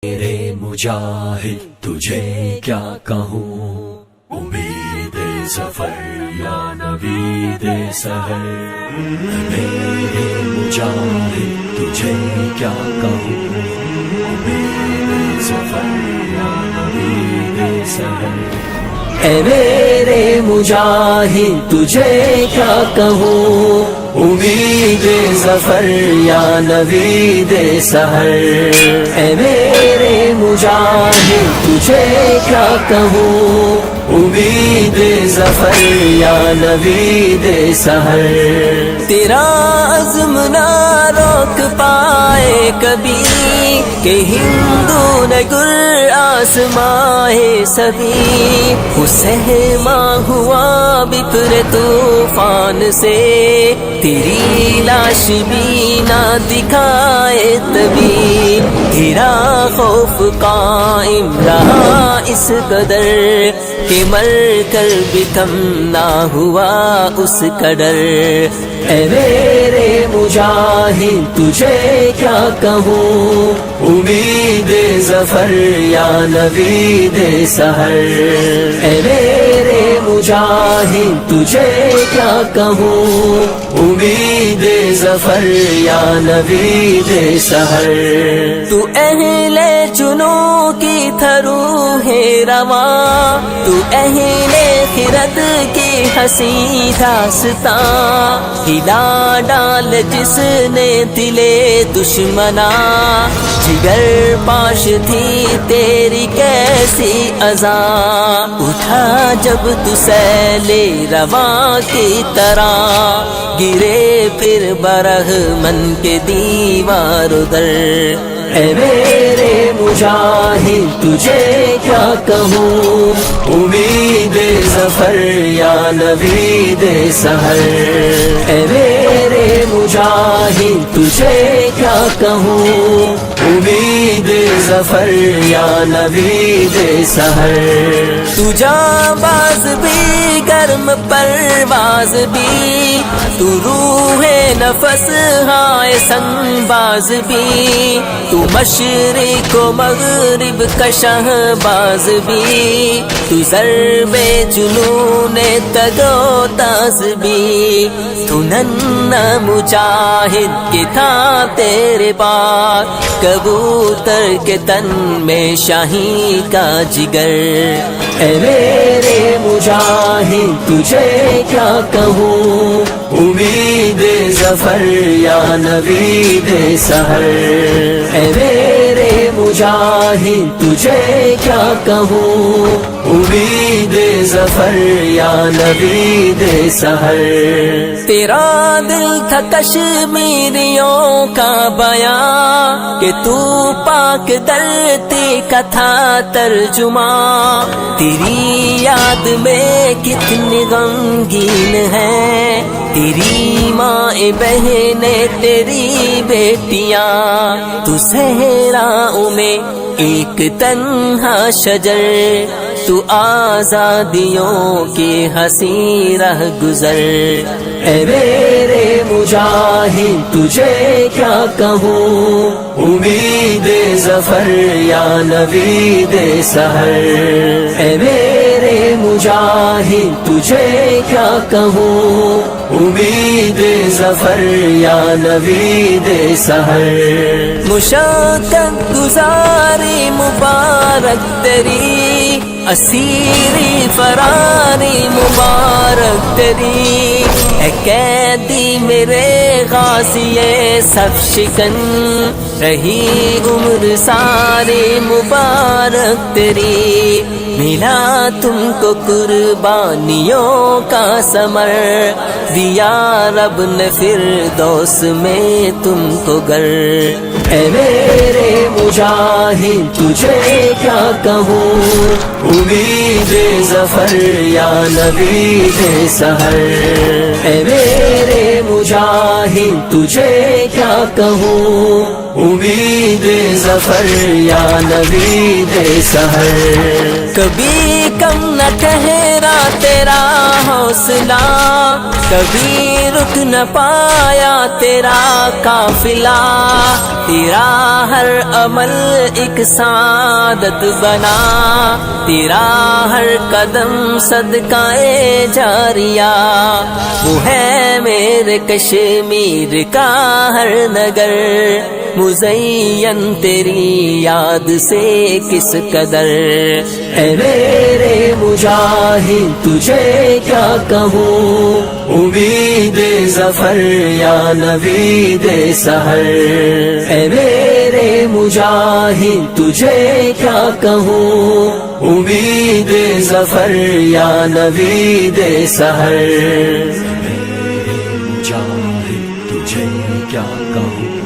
میرے مجاہد تجھے کیا کہوں، امید ظفر یا نوید سحر. میرے مجاہد تجھے کیا کہوں، امید ظفر یا نوید سحر. اے میرے مجاہد تجھے کیا کہوں، امید ظفر یا نوید سحر. اے میرے مجاہد تجھے کیا کہوں، امید ظفر یا نوید سحر. تیرا عزم نہ روک پائے کبھی کہ ہندو نے گر آسمائے سبھی. وہ سہما ہوا بپر طوفان سے، تیری لاش بھی نہ دکھائے تبھی. تیرا خوف قائم رہا اس قدر کہ مر کر بھی کم نہ ہوا اس قدر. اے میرے مجاہد تجھے کیا کہوں، امید ظفر یا نوید سحر. اے میرے مجاہد تجھے کیا کہوں، امید ظفر یا نوید سحر. تو اہل جنوں کی تھرو ہے رواں، تو اہل خرد کی ہنسی داستاں. ہلا ڈال جس نے دلے دشمنا، جگر پاش تھی تیری کیسی اذاں. اٹھا جب تو سیلے رواں کی طرح، گرے پھر برہمن کے دیوار در. اے میرے مجاہد تجھے کیا کہوں، امید ظفر یا نوید سحر. اے میرے مجاہد تجھے کیا کہوں، امید ظفر یا نوید سحر. تو جانباز بھی گرم پرواز بھی، تو روح نفس ہائے سنگ باز بھی. تو مشرق و مغرب کا شہباز بھی، تو ضرب جنون تگو تاز بھی. تو ننھا مجاہد کے تھا تیرے پاس، کبوتر کے تن میں شاہی کا جگر. اے میرے مجاہد تجھے کیا کہوں، امید ظفر یا نوید سحر. اے میرے مجاہد تجھے کیا کہوں، امید ظفر یا نوید سحر. تیرا دل تھا کشمیریوں کا بیان، کہ تو پاک دھرتی کا تھا ترجمہ. تیری یاد میں کتنی غمگین ہے تیری ماں بہنیں تیری بیٹیاں. تو صحراؤں میں ایک تنہا شجر، تو آزادیوں کی ہنسی رہ گزر. اے میرے مجاہد تجھے کیا کہوں، امید ظفر یا نوید سحر. اے میرے مجاہد تجھے کیا کہوں، امید ظفر یا نوید سحر. مشقت گزاری مبارک تیری، اسیری فراری مبارک تیری. اے قیدی میرے غازی صف شکن، رہی عمر ساری مبارک تیری. ملا تم کو قربانیوں کا ثمر، دیا رب نے فردوس میں تم کو گر. اے میرے مجاہد تجھے کیا کہوں، امید ظفر یا نوید سحر. اے میرے مجاہد تجھے کیا کہوں، امید ظفر یا نوید سحر. کبھی کم نہ کہے اترا تیرا حوصلہ، کبھی رک نہ پایا تیرا قافلہ، تیرا ہر عمل ایک سعادت بنا، تیرا ہر قدم صدقہ جاریہ، وہ ہے میرے کشمیر کا ہر نگر، مزین تیری یاد سے کس قدر، اے میرے مجاہد تجھے کیا کہوں، امید ظفر یا نوید سحر، اے میرے مجاہد تجھے کیا کہوں، امید ظفر یا نوید سحر، میرے مجاہد تجھے کیا کہوں،